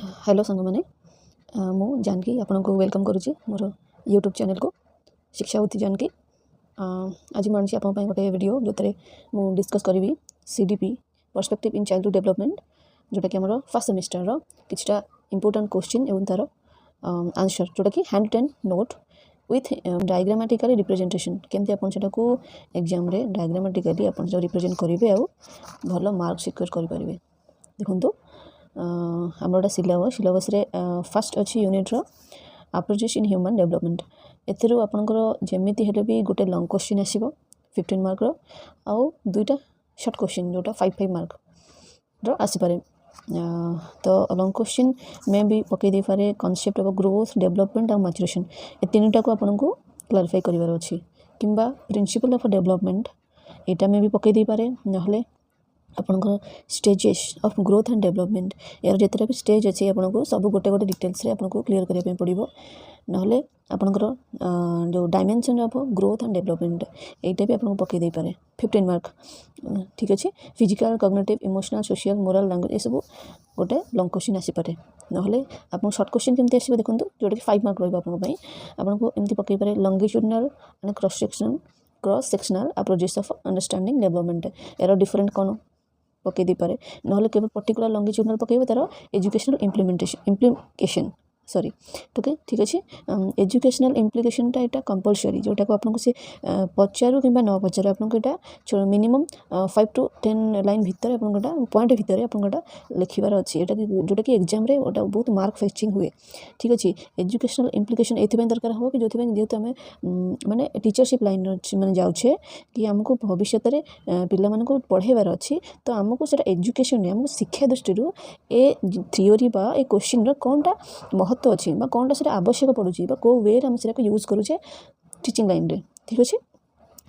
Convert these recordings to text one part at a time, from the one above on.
Hello सांग मैंने मु जानकी आपन को वेलकम करुच्ची मोर यूट्यूब चैनल को शिक्षावती जानकी। आज मुझे आनी आप गोटे वीडियो जो मुझे डिस्कस करी CDP perspective in childhood development जोटा कि आमर फर्स्ट सेमिस्टर किछटा इंपोर्टेंट क्वेश्चन एवं तार आंसर जोटा कि hand written note with diagrammatically representation केमती आपन सेटा को एग्जाम रे डायग्रामेटिकली आपन जो रिप्रेजेंट करेंगे आउ भल मार्क सिक्योर करेंगे। देखो आम गोटे सिलेबस रे फर्स्ट अच्छी unit approaches in human development एथेरु आपनकर जेमिति हेले भी गोटे लॉन्ग क्वेश्चन आसीबो 15 मार्क रो आउ दुईटा शॉर्ट क्वेश्चन जोटा 5 मार्क रो आसी पारे। तो लॉन्ग क्वेश्चन में भी पकई दे पारे कॉन्सेप्ट ऑफ ग्रोथ डेवलपमेंट और मैच्योरेशन ए तीनटा को आपन को क्लारिफाई करिवार अछि किंबा प्रिंसिपल ऑफ डेवलपमेंट एटा में भी पकई दे पारे नहले आपनकर stages of growth and development यार जितना भी स्टेज अच्छी आपको सब गोटे गोटे डिटेल्स रे आपको क्लियर करने पड़ो नहले आपनकर जो dimension of growth and development एटा भी आपको पकई दे पारे 15 मार्क। ठीक अच्छे physical cognitive emotional social moral language ये सब गोटे लॉन्ग क्वेश्चन आसी पारे नहले आपको शॉर्ट क्वेश्चन केमती आसीबो देखो जोटा कि 5 मार्क रहिबो आपको एमती पकई पारे longitudinal and cross sectional approaches of understanding development यार डिफरेंट कौन पकई दे पारे नहले केवल पर्टिकुलर लॉन्गिट्यूडिनल पकईबो तार एजुकेशनल इम्प्लिकेशन सॉरी ठीक अच्छे एजुकेशनल इम्प्लिकेशनटा यहाँ कंपलसरी जोटा को आपको से पचारू कि न पचारू आपको यहाँ मिनिमम 5 to 10 लाइन भितर आपटा पॉइंट भितर आपटा लिखार अच्छी जोटा कि एग्जाम रे ओटा बहुत मार्क फेचिंग हुए। ठीक अच्छे एजुकेशनल इम्प्लिकेशन ये दरकार हो कि जो जेहेतु आम माने टीचरशिप लाइन मैंने जाऊे कि आमको भविष्य में पिला को पढ़ेबार अच्छी तो आमको से एजुकेशन आमको शिक्षा दृष्टि ए थ्योरी बा ए क्वेश्चन कौनटा महत्व अच्छी कौनटा से आवश्यक पड़ुची कौ वे आम से यूज करुचे टीचिंग लाइन रे। ठीक अच्छे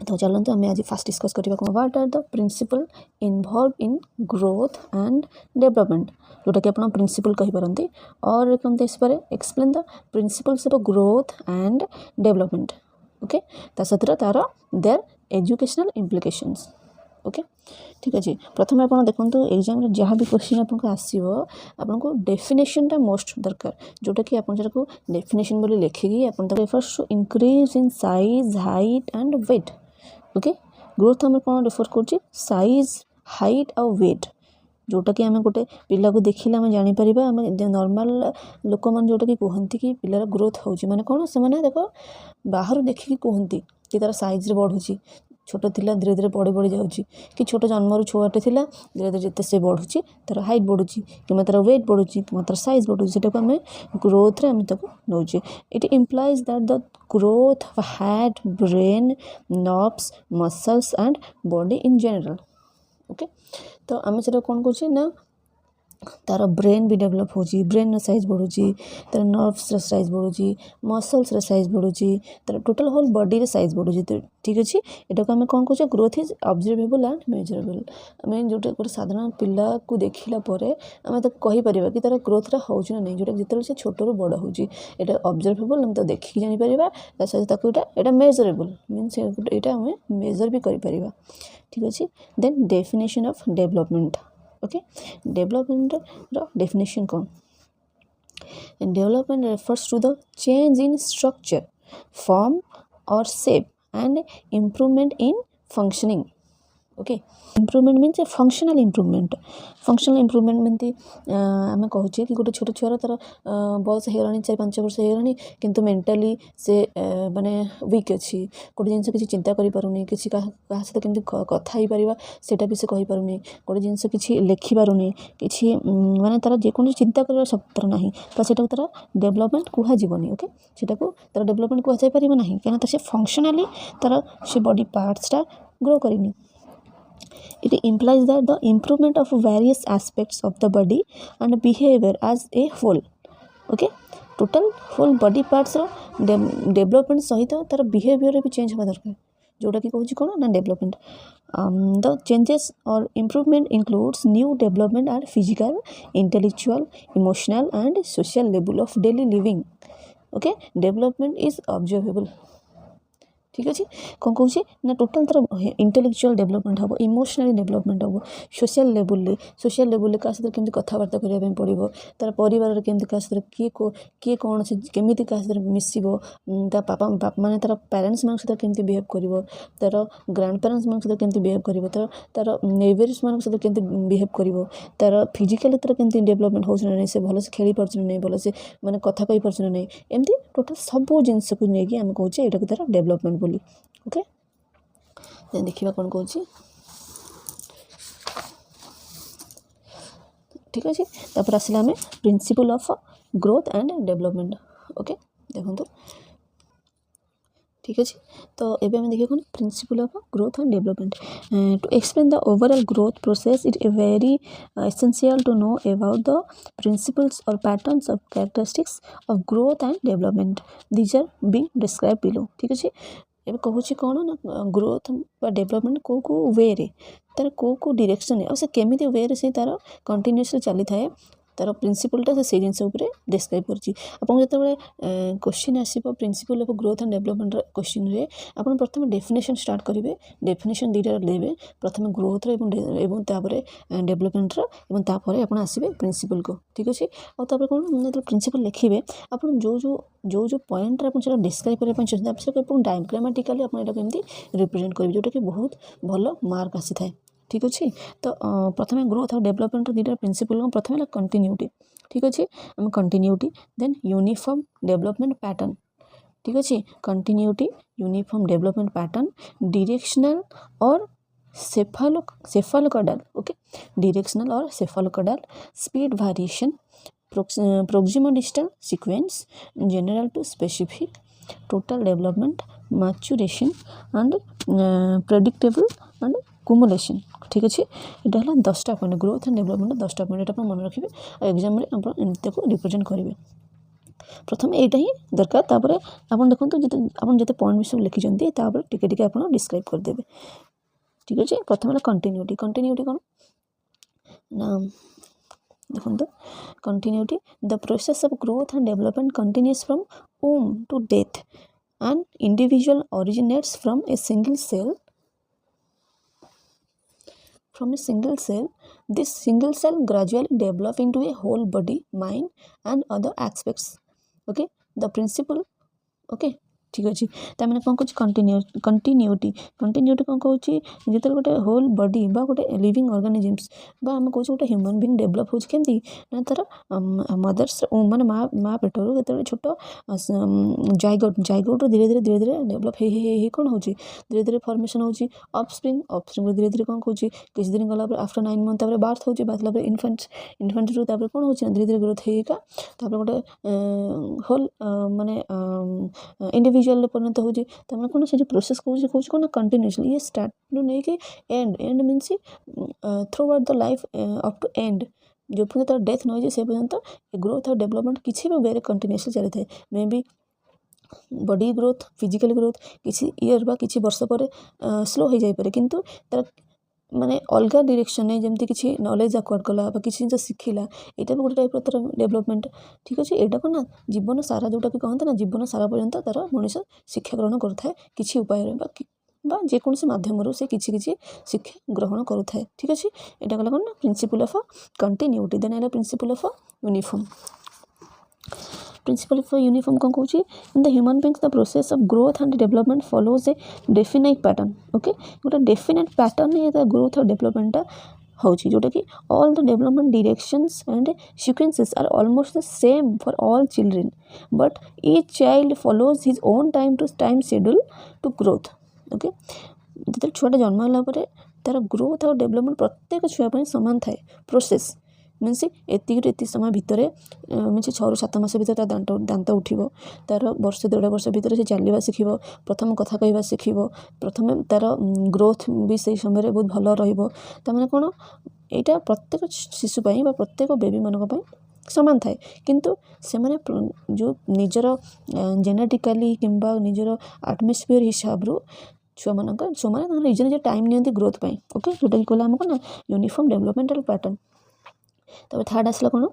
तो चलते आम आज फास्ट डिस्कस करवा what are the principal involve in growth and development जोटा कि आप प्रिंसिपल कहींपारती और कमती आसपे explain the principles of growth and development. Okay सहित तार देयर एजुकेशनल इम्प्लिकेशंस। ओके ठीक अच्छे प्रथम आप देखो एग्जाम जहाँ भी क्वेश्चन आपको आसो आपको डेफिनेशनटा मोस्ट दरकार जोटा कि आपन को डेफिनेशन बोली लिखिकी आप refers to increase in size height and weight. Okay growth आम कौन रेफर कर साइज हाइट और वेट जोटा कि आम गोटे पिला को देखिले आम जापर आम नॉर्मल लोक मैंने जोटा कि कहती कि पिलार ग्रोथ हो माने कौन से मैंने देख बाहर देखिकी कहती कि तार साइज रे बढ़ुची छोट थिला धीरे धीरे बढ़ी बढ़ी जाऊँगी कि छोट जन्मर छुआटे थिला धीरे धीरे जिते से बढ़ुची तार हाइट बढ़ुची कि तार वेट बढ़ुची कि तार साइज बढ़ुची सेटा आम ग्रोथ रे आम नौचे। It implies that the growth of head brain nerves muscles and body in general. Okay तो आम से कौन कर ना तार ब्रेन भी डेवलप हो ब्रेन साइज बढ़ुची तार नर्व्स साइज बढ़ुची मसल्स साइज बढ़ुची तार टोटल होल बॉडी रे साइज बढ़ुची। तो ठीक अच्छे यहाँ को आम कौन कर growth is observable and measurable आम जो गोटे साधारण पिला को देखला आम तो कहीपर कि तार ग्रोथटा हो नहीं जोटा जिते से छोटू बड़ होटा ऑब्जर्वेबल आम तो देखिए जापर सहित यहाँ मेजरेबल मीन्स यहाँ आम मेजर भी कर। ठीक अच्छे then definition of development. Okay development definition कौन development refers to the change in structure form और shape and improvement in functioning. Okay improvement means functional improvement मीनती आम कहूँ कि गोटे छोट छुआर तार बयस हो 4-5 वर्ष हो किंतु मेंटली से माने वीक अच्छी गोटे जिनस किसी चिंता करें किसी सहित केमती कथा ही पार सेटा भी से कहींपारूनी गोटे जिनस कि लिखिपारूनी कि माने तार जेको चिंता कर तार ना तो सेटा तार डेवलपमेंट कहनी। ओके सेटा को तार डेवलपमेंट कहुपर ना कहीं से फंक्शनली तार से बॉडी पार्ट्सटा ग्रो करनी। It implies that the improvement of various aspects of the body and behavior as a whole. Okay, total whole body parts row development सहित तार बिहेवियर भी चेंज होगा दरकार जोटा कि कहूँ कौन ना डेवलपमेंट। द चेंजेस और improvement includes new development are physical intellectual emotional and social level of daily living. Okay development is observable ठीक अच्छे कौन कौन ना टोटाल तार इंटेलेक्चुअल डेवलपमेंट हम इमोशनली डेवलपमेंट हम सोशल लेवल क्या सहित केमती कथबार्ता करने पड़ो तार परिवार केमती क्या सहित किए कौन से केमी क्या सहित मिसब पापा माने तार पेरेंट्स मान सहित केमती बिहेव कर तार ग्रांड पेरेंट्स मान सहित केमती बिहेव कर तार नेबर्स मान सहित केमती बिहेव कर तार फिजिकाली तार केमती डेवलपमेंट हो से भलसे खेली पार्छ ना भलसे माने कथा कही पार्छ ना एमती टोटाल सब जिनस को लेकिन आम कहे यहाँ तार डेवलपमेंट बोली ओके देन देखिए कौन कौन ठीक अच्छे तापर आसला आम principle of growth and development okay देखो ठीक अच्छे तो ये आम देखिए कौन principle of growth and development to explain the overall growth process it very essential to know about the principles और patterns of characteristics of growth and development these are being describe below ठीक अच्छे एवं कहूँ कौन ना growth development कौ वे रे तार कौ डायरेक्शन है से केमी वे रे से तार कंटिन्यूअसली चली थाए तार प्रिंसिपलटा से जिनस डिस्क्राइब कर जो क्वेश्चन आसो principal of growth and development question रे आपन प्रथम डेफिनेशन स्टार्ट करेंगे डेफिनेशन दुईटा देवे प्रथम ग्रोथ एवं डेवलपमेंट आप आसवे प्रिंसिपल को ठीक अच्छे आउे कौन जो प्रिंसिपल लिखे आप जो पॉइंट आप डिस्क्राइब करने चाहते डायग्रामेटिकाली आपमती रिप्रेजेंट करेंगे जोटा कि बहुत भल मार्क आसी थाए ठीक अच्छे तो प्रथम ग्रोथ और डेवलपमेंट दुईटा प्रिंसिपल प्रथम है कंटिन्यूटी ठीक अच्छे आम continuity then uniform development pattern ठीक अच्छे continuity uniform development pattern directional और सेफालोकाडाल ओके डायरेक्शनल और cephalocaudal speed variation proximal distal sequence general to specific total development maturation and predictable and cumulation ठीक अच्छे यहाँ है 10टा पॉइंट ग्रोथ एंड डेवलपमेंट 10टा पॉइंट यहाँ मन रखिए और एग्जाम एमती रिप्रेजेंट करेंगे प्रथम यहाँ ही दरकार तापर आप देखो जिते पॉइंट विषय लिखिं टिके आप डिस्क्राइब करदे ठीक अच्छे प्रथम है कंटिन्यूटी कौन ना देखो continuity the process of growth and development continuous from womb to death and individual originates from a single cell this single cell gradually develop into a whole body mind and other aspects okay the principle okay ठीक अच्छे मैंने कौन कह continuity कौन कौन जो गोटे whole body बा गोटे लिविंग ऑर्गेनिजम्स बा आम कौन गोटे ह्यूमन बीइंग डेवलप हो केमती ना तार मदर्स माने माँ पेटर जो छोट जाइगोट धीरे धीरे डेवलप हो कौन हो धीरे धीरे फॉर्मेशन हो ऑफस्प्रिंग धीरे धीरे कौन कौन किसी दिन गला आफ्टर 9 मंथ बार्थ हो बार्थ इन्फेंट रू कौन हो धीरे धीरे ग्रोथ होगा गोटे होल माने इंडिविजुअल परिणत हो कौन से प्रोसेस कौन कौन कंटिन्यूअसली ये स्टार्ट नहीं कि end means throughout the life up to end जो पर्यंत तार डेथ न से पर्यंत ग्रोथ और डेवलपमेंट किसी भी वे कंटिन्यूअसली चली थाए may be body growth physical growth किसी ईयर बा किसी वर्ष पर स्लो हो जाए किंतु तार माने अलग डायरेक्शन है जमती किसी नॉलेज एक्वायर कला किसी जिन शिखला यहाँ भी गोटे टाइप तार डेवलपमेंट ठीक अच्छे यहाँ कौन ना जीवन सारा जोटा कि कहते ना जीवन सारा पर्यंत तार मनीष शिक्षा ग्रहण करें किसी उपाय जेकोसी मध्यम से किसी शिक्षा ग्रहण करें ठीक अच्छे यहाँ कला कौन ना प्रिंसिपल ऑफ कंटिन्यूटी देन है principle of uniform principle of uniform कौन कौन in the human beings the process of growth and development follows a definite pattern okay गोटे डेफिनाइट पैटर्न है ग्रोथ और डेवलपमेंट हो जोटा कि all the development directions and sequences are almost the same for all children but each child follows his own time schedule to growth okay जो छुआटा जन्म है तार ग्रोथ और डेवलपमेंट प्रत्येक छुआ सामान थाए प्रोसेस मीन्स एति समय भितर मीन्स 6 ରୁ 7 मास भर दांत उठो तार वर्ष 1.5 वर्ष भर से चलवा शिख प्रथम कथा कहवा शिख प्रथम तार ग्रोथ भी से समय बहुत भल रही कौन यहाँ प्रत्येक शिशुपाई प्रत्येक बेबी मानी सामान थाए किंतु से माने जो निजर जेनेटिकाली किंबा निजर आटमोस्फियर हिसाब रू छुआ मान निज निज टाइम नि ग्रोथ पाई ओके जोटा कि कहला आमको ना यूनिफॉर्म डेवलपमेंटल पैटर्न तब थर्ड आसला कौन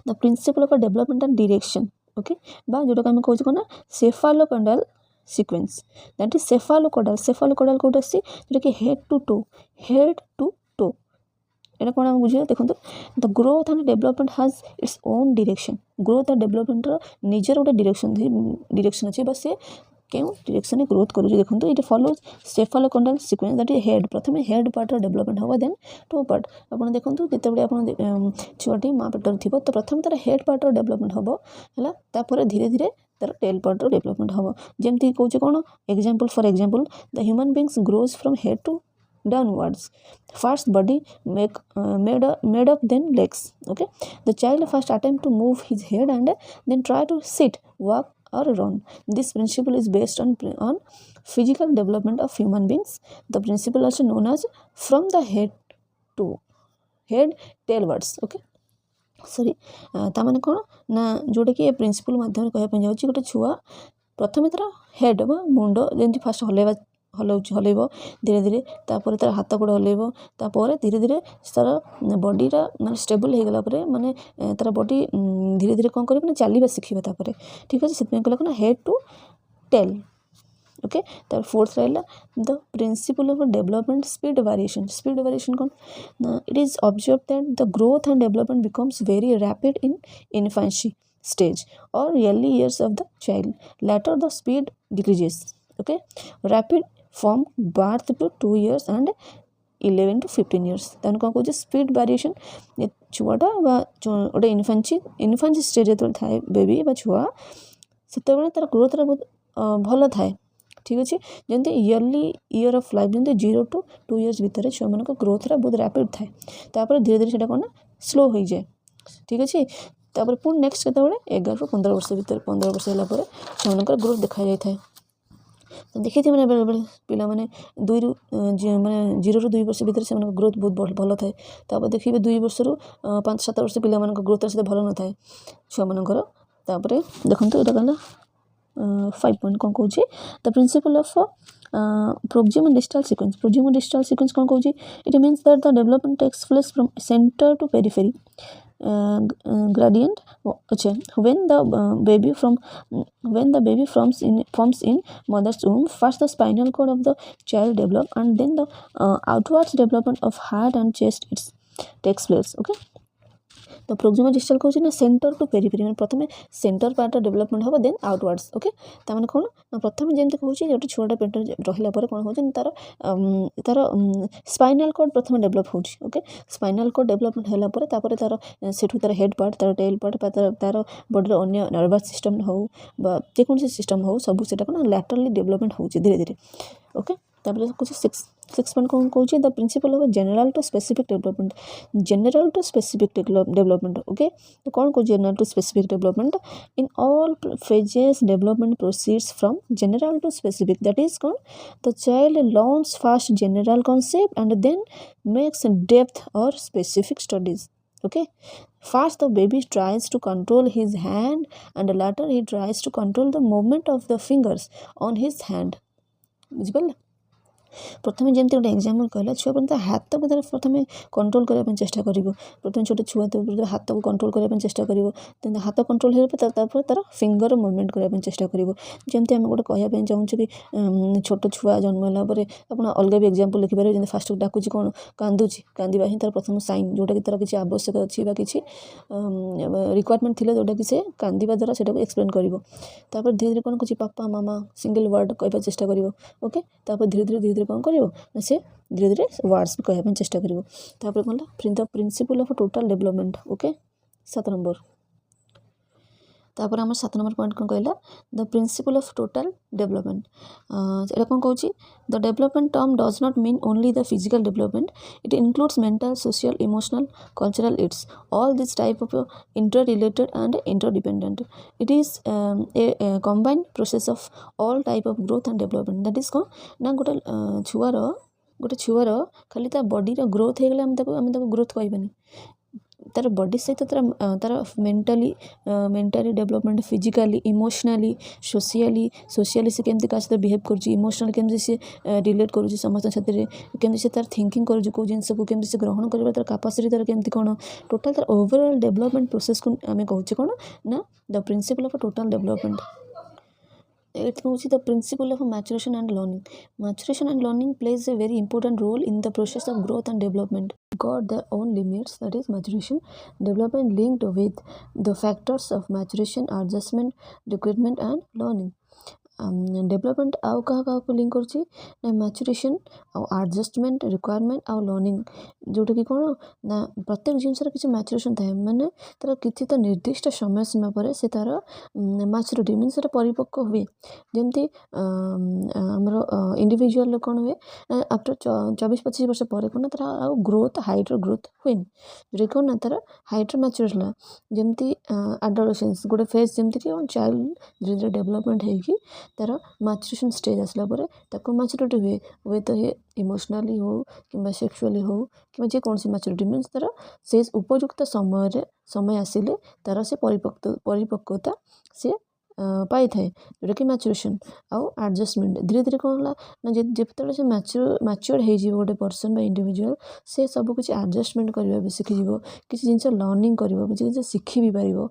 the principle of development and direction okay बा जोटा आम कौन ना सेफालोकांडाल sequence, that is cephalocaudal. Cephalocaudal code आसी जोटा कि head to toe एटा कोन हम बुझियो देखंतु the growth and development has its own direction. Growth and development रो निजर गोटे डायरेक्शन अछि बस से केउ डायरेक्शन ग्रोथ करू देखंतु it follows cephalocaudal sequence, that is head. प्रथमे हेड पार्ट रो डेवलपमेंट होबा देन टो पार्ट. आपण देखंतु जते बडे आपण छुआटी मा पेटर थिबो तो प्रथम तार हेड पार्ट रो डेवलपमेंट होबो हला तापर धीरे धीरे तार टेल पार्ट रो डेवलपमेंट होबो. जेमति कहूचे कोन example for example the human beings grows from head to downwards. First body made up, then legs. Okay, the child first attempt to move his head and then try to sit, walk or run. This principle is based on physical development of human beings. The principle also known as from the head to head tailwards. Okay, sorry ताମାନେ କ'ଣ ନା जोटा कि principal माध्यम कहया जाଉଛି गोटे छुआ प्रथमे तार हेड बा मुंड जेमति फास्ट हलैब धीरे धीरे तापर तार हाथ गोड़ हलैब तापर धीरे धीरे तार बॉडीटा माने स्टेबल हो गला परे माने तार बॉडी धीरे धीरे कोन करे चलवा शिखिबा तापर. ठीक अछि सेतमे कहला कोन हेड टू टेल. ओके, तार फोर्थ रहला the principle of development speed variation कोन ना it is observe that the growth and development becomes very rapid in infancy stage or early years of the child. Later the speed decreases. Okay, rapid from birth to 2 years and 11 to 15 years. then कौन कहूँ speed variation छुआटा गोटे infancy stage जो थाए baby बा छुआ से तार growth बहुत भल थाए. ठीक अच्छे जमी इयर ऑफ लाइफ जमी 0 to 2 years भितर छुआ मान ग्रोथ बहुत रैपिड थाए तापर धीरे धीरे से कौन स्लो हो जाए. ठीक अच्छे तापर पुणी नेक्स्ट केतबेले 11 ରୁ 15 वर्ष भितर 15 वर्ष होला पर छुआनकर ग्रोथ देखा जाय थाए. तो देखिए मैंने बेले बेले पिला माने 2 ରୁ माने 0 ରୁ 2 वर्ष भितर से ग्रोथ बहुत भल थाए. तापर देखिए 2 वर्ष ରୁ 5-7 वर्ष पिला मान ग्रोथ से भल न थाए छुआ मानकर. तापर देखंतु एटा कहला 5 पॉइंट कौन कहूँ the principle of proximal distal sequence. Proximal distal sequence कौन कहूँ it means that the development takes place from center to periphery. Gradient. अच्छा, when the baby forms in mother's womb, first the spinal cord of the child develop and then the outwards development of heart and chest takes place. Okay, तो proximal distal कहूँ ना centre to periphery मैंने प्रथम centre part development हम then outwards. Okay, ताने कौन ना प्रथम जमी कहूँ जो छुआटा पेट रहा कौन हो तार तार स्पाइनल कॉर्ड प्रथम डेवलप हो. ओके, स्पाइनल कॉर्ड डेवलपमेंट है तार सेठू तार हेड पार्ट तार टेल पार्ट तार बॉडी अन्य नर्वस सिस्टम हो जेकोसी सिस्टम हो सब से लैटरली डेवलपमेंट हो धीरे धीरे. ओके, तापर कुछ 6 पॉइंट कौन कहूँ the principle of general to specific development. General to specific development. Okay, तो कौन कहूँ general to specific development in all phases development proceeds from general to specific. That is कौन the child learns first general concept and then makes depth और specific studies. Okay, first the baby tries to control his hand and later he tries to control the movement of the fingers on his hand. बुझिपारे प्रथम जमी गोटे example कहला छुआ प्रथम हाथ को तार प्रथम कंट्रोल करने चेष्टा कर. प्रथम छोटे छुआ तो हाथ को कंट्रोल करने चेष्टा कर हाथ कंट्रोल हो तार फिंगर मुवमेंट करने चेष्टा कर. जमी आम गोटे कहवाई चाहूँ कि छोट छुआ जन्म पर आप अलग भी एग्जाम्पल लिखिपारे जमी फास्ट डाकुची कौन कांदुची कांदा ही तार प्रथम साइन जोटा कि तार किसी आवश्यक अच्छी किसी रिक्वायरमेंट थी जोटा कि से कांदा द्वारा से एक्सप्लेन कर. धीरे धीरे कौन कह पापा मामा सिंगल वर्ड कहवा चेष्टा कर. ओके, धीरे धीरे कौन कर से धीरे धीरे वर्ड्स भी कहवाई चेष्टा कर. कौन the principle of total development. Okay, 7 number. तापर आम 7 नंबर पॉइंट कौन कहला the principle of total development. एटा कौन कहूँ the development term does not mean only the physical development. It includes mental social emotional cultural. It's all this type of inter related and interdependent. It is a combined process of all type of growth and development. That is कौन ना गोटे छुआर खाली ता body growth हो गला आम growth कहबानी तार body सहित तार mentally development physically emotionally socially से केमती क्या सहित बिहेव कर इमोशनल केमती से रिलेट कर समस्त साथ केमती से तार थिंकिंग कर जिनस को केमती से ग्रहण कर तार कैपेसिटी तार केमती कौन टोटल तार ओवरऑल डेवलपमेंट प्रोसेस को आम कहूँ कौन ना the principle of total development. it goes the principle of maturation and learning. Maturation and learning plays a very important role in the process of growth and development. Got their own limits, that is maturation, development linked with the factors of maturation, adjustment, recruitment and learning. Development आउ क्या link करुच्ची ना maturation adjustment requirement आउ learning जोटा कि कौन ना प्रत्येक जिनसर किसी मैच्यूरेशन थाए माने तार किसी तो निर्दिष्ट समय सीमा पर से तार मैच्यूरिटी मीन से परिपक्व हुए जमती आमर इंडिविजुअल कौन हुए आफ्टर 24-25 वर्ष पर कौन तार आउ ग्रोथ हाइट्र ग्रोथ हुए जोटा कौन ना तार हाइट्र मैच्यूर है जमती एडोलेसेंस गोटे फेज जमती कि चाइल्ड धीरे धीरे डेभलपमेंट होगी तार मैच्यूरेशन स्टेज आसला परे ताको मैच्यूरिटी हुए तो ये इमोशनली हो कि सेक्सुअली हो कि जेकोसी मैच्यूरिटी मीन्स तार से उपयुक्त समय आसिले तार से परिपक्वता से पाई थाए जोटा कि मैच्यूरेशन आउ एडजस्टमेंट धीरे धीरे कौन है ना जिते से मैच्योर हो गोटे पर्सन बा इंडिविजुअल से सब कुछ एडजस्टमेंट करने शिखिज किसी जिन लर्निंग कर शिखी भी पार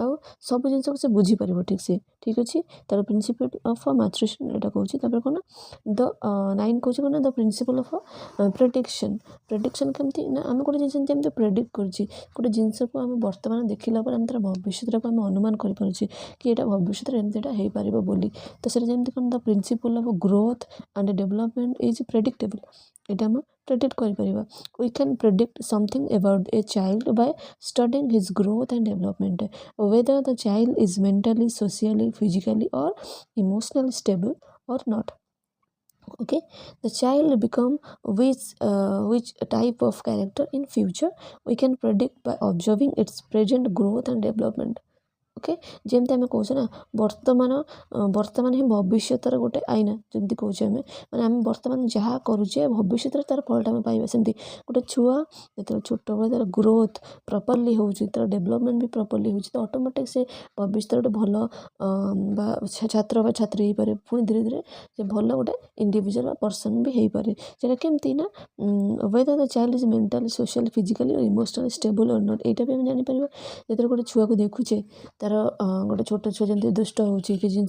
आउ सब जिन से बुझीपार ठीक से ठीक अच्छे तार प्रिंसिपल ऑफ मैच्यूरेशन यहाँ कहूँ कौन द 9 कौन कौन द प्रिंसिपल ऑफ प्रेडिक्शन केमती ना आम गोटे जिन प्रेडिक्ट कर जिनस को आम बर्तमान देखला तार भविष्य को आम अनुमान करें कि यहाँ भविष्य एमतीटा हो पार बोली तो सर जमी कौन the principle of growth and development is predictable यहाँ आम प्रेडिक्ट कर we can predict something about a child by studying his growth and development whether the child is mentally, socially, physically or emotionally stable or not. Okay, the child become which type of character in future we can predict by observing its present growth and development. Okay जमती आम कौचे ना बर्तमान ही भविष्यर गोटे आईना जमी कौचे आम मैंने आम बर्तमान जहाँ करुचे भविष्य तार फलटा आम पाइबा सेमती गोटे छुआ जो छोट बड़े तार ग्रोथ प्रॉपर्ली हो तार डेवलपमेंट भी प्रॉपर्ली हो तो ऑटोमेटिक से भविष्य गोटे भल छात्र बा छात्री हो पारे पुणी धीरे धीरे से भल गोटे इंडिविजुअल पर्सन भी हो पारे से केमती ना whether the child is mentally, socially, physically or emotionally stable or not यहाँ भी आम जापर जो गोटे छुआ को देखुचे तार गोटे छोट छुआ जमी दुष्ट हो कि जिन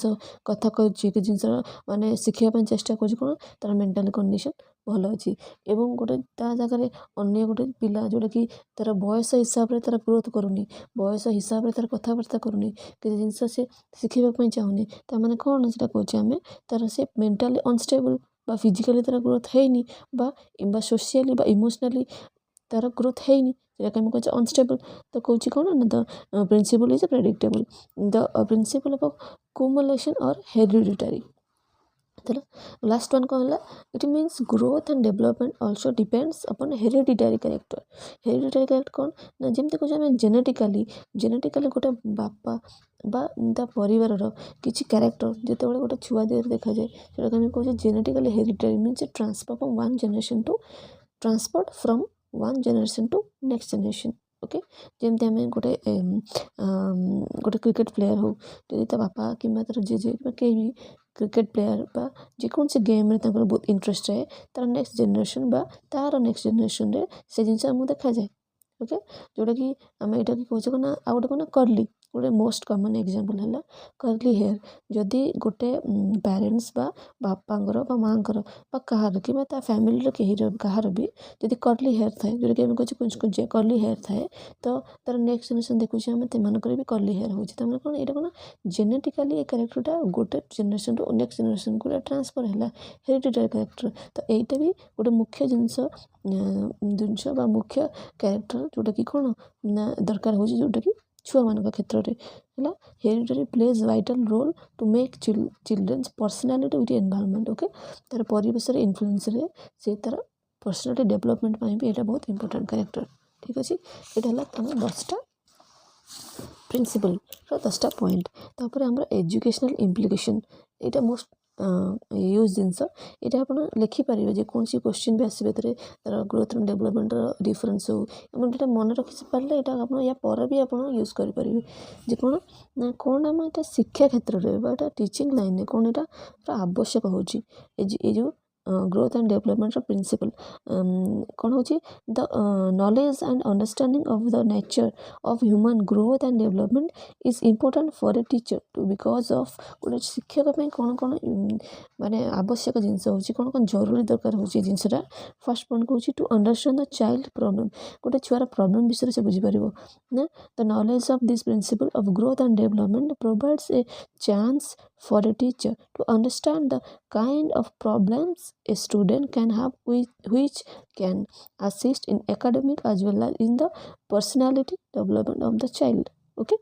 कथा कहूँ कि जिन माने शिखापी चेष्टा कर कौन तार मेंटल कंडीशन भल अच्छी एवं गोटे ता जगह अन्य गोटे पिला जोटा कि तार बयस हिसाब से तार ग्रोथ करूनी बयस हिसाब से तार कथबार्ता करूनी कि जिन से शिखापी चाहूनी ताने कौन से कहे आम तार से मेंटली अनस्टेबल बा फिजिकली तार ग्रोथ है बा सोशियली बा इमोशनली तार ग्रोथ है जैसे आम कहे अनस्टेबल तो कौन कौन the principle is predictable the principle of accumulation और हेरिडिटरी लास्ट वन कौन है it means growth and development also depends upon hereditary character कौन ना जमी कहे आम जेनेटिकाली गोटे बापा बा ता परिवार किसी कैरेक्टर जिते गोटे छुआ देह देखा जाए जोटा आम कहे genetically hereditary means transfer from one generation to next generation okay जमती आम गोटे गोटे क्रिकेट प्लेयर हो जदि ता बापा कि तार जेजे कहीं भी क्रिकेट प्लेयर बा जेकोसी गेम में बहुत इंटरेस्ट रहे तार नेक्स्ट जनरेशन बा तार नेक्स्ट जनरेशन रे से जिनस आमको देखा जाए ओके जोटा कि आम यहाँ कि कहे कौन आ गोटे कौन कर्ली गोटे मोस्ट कॉमन एग्जांपल है कर्ली हेयर जदि गोटे पेरेंट्स बा बापांगर बा माँकर बा कहार कि फैमिली कहीं कहार भी जदि कर्ली हेयर थाए जोटा कि कहे कुछ कर्ली हेयर थाए तो तार नेक्स्ट जनरेशन देखुचे आम तेमानकर भी कर्ली हेयर हो कौन यहाँ कौन जेनेटिकाली ये कैरेक्टरटा गोटे जनरेशन टू नेक्स्ट जनरेशन को ट्रांसफर है हेरिडिटरी कैरेक्टर तो यहाँ भी गोटे मुख्य जिनस बा मुख्य कैरेक्टर जोटा कि कौन ना दरकार हो जोटा कि छुआ मान क्षेत्र में है hereditary plays vital role to make children's personality with environment okay तार परिवेश इनफ्लुएंस से तार पर्सनालीटी डेवलपमेंट भी यहाँ बहुत इंपोर्टेंट कैरेक्टर ठीक अच्छे यहाँ है आम 10टा प्रिंसिपल 10टा पॉइंट तापर आम एजुकेशनल इम्प्लिकेशन यहाँ मोस्ट यूज जिनस यहाँ आप लिखिपारे जेकोसी क्वेश्चन भी आसवे तार ग्रोथ एंड डेवलपमेंट डिफरेन्स हो एमती मन रखी पारे यहाँ आप या पर भी आप यूज करेंगे जे कौन ना कौन आम यहाँ शिक्षा क्षेत्र में टीचिंग लाइन में कौन यहाँ आवश्यक हो जो ग्रोथ एंड डेवलपमेंट प्रिंसिपल कौन हो the knowledge and understanding of the nature of human growth and development is important for a teacher to because of गोटे शिक्षक कौन कौन माने आवश्यक जिनस हो कौन कौन जरूरी दरकार हो जिनसटा फर्स्ट पॉइंट कौन to understand the child problem गोटे छुआर प्रॉब्लम विषय से बुझीपर ना the knowledge of this principle of growth and development provides a chance for a teacher to understand the kind of problems a student can have which can assist in academic as well as in the personality development of the child. Okay,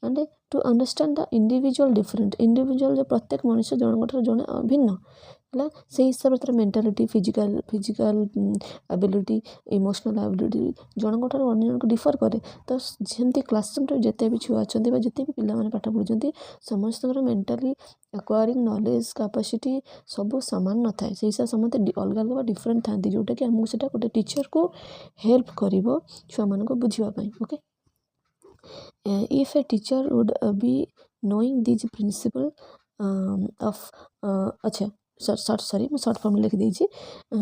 and to understand the individual जो प्रत्येक मनुष्य जनक जन भिन्न है से हिसाब से mentality physical ability emotional ability जनक अन्य जनक डिफर करे तो जमी क्लासरूम जिते भी छुआ अच्छा जिते भी पिला पाठ पढ़ुं समस्त मेंटाली एक्वायरिंग नॉलेज कैपेसिटी सब सामान न थाए से हिसाब से समस्त अलग अलग डिफरेंट था जोटा कि आमको से गोटे टीचर को हेल्प कर छुआ मान बुझापी okay if a teacher would be knowing these principle of अच्छा sorry मैं short form लिख दीजिए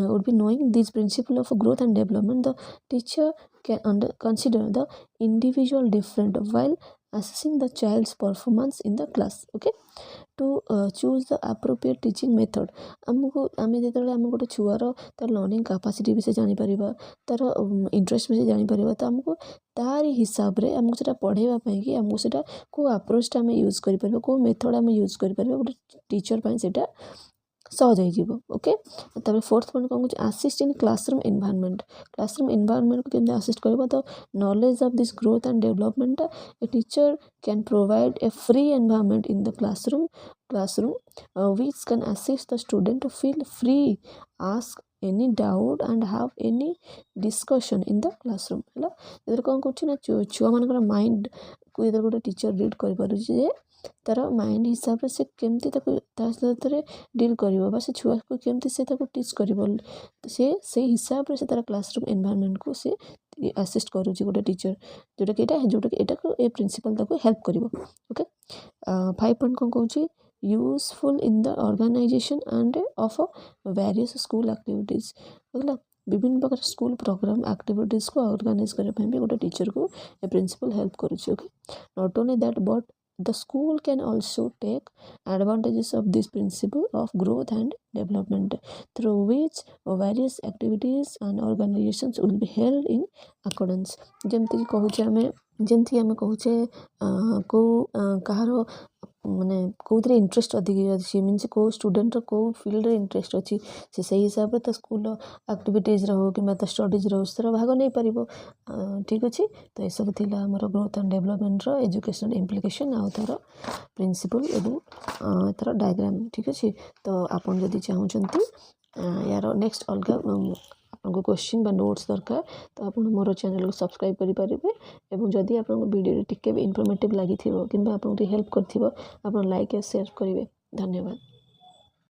would be knowing these principle of growth and development the teacher can consider the individual different while assessing the child's performance in the class okay to choose the appropriate teaching method आमको आम जो आम गोटे छुआर तार learning capacity विषय जापर तार interest विषय जापर तो आमको तारी हिसाब से आमको से पढ़ाई कि आमको से को अप्रोचटा आम यूज कर मेथड आम यूज कर गोटे टीचर से सहज हो ओके तब फोर्थ पॉइंट कौन कह आसिस्ट इन क्लासरूम एनवायरनमेंट को केमती आसिस्ट कर तो knowledge of this growth and development a teacher can provide a free environment in the classroom which can assist the student to feel free ask any doubt and have any discussion in the classroom है इधर कौन कर छुआ मान mind को इधर गोटे teacher read कर तार माइंड हिसाब से केमती डील कर से छुआ को केमती से टीच कर से हिसाब से तार क्लासरूम एनवायरनमेंट को से असिस्ट करुँच गोटे टीचर जोटा कि यहाँ ए प्रिंसिपल हेल्प कर ओके 5 पॉइंट कौन कौन useful in the organization and of various school activities है विभिन्न प्रकार स्कूल प्रोग्राम एक्टिविटीज को ऑर्गेनाइज करने भी गोटे टीचर को ए प्रिंसिपल हेल्प करुँच okay not only that but the school can also take advantages of this principle of growth and development through which various activities and organizations will be held in accordance जमती कहूचे आम कहूचे को कहार माने कौन interest अधिक अच्छी मीनस कौ student कौ field interest अच्छी से सही हिसाब से स्कूल एक्टिविटीज हो कि स्टडीज रो सर भाग नहीं पार ठीक अच्छे तो यह सब थी आमर growth and development educational implication आउ तार प्रिंसिपल एवं तार डायग्राम ठीक अच्छे तो आपन जदि चाहते यार नेक्स्ट अलग आपको क्वेश्चन बा नोट्स दरकार तो आप मोर चैनल को सब्सक्राइब करेंगे और जदि आप वीडियो टिके भी इनफॉर्मेटिव लगी कि आपको हेल्प कर लाइक या शेयर करेंगे धन्यवाद।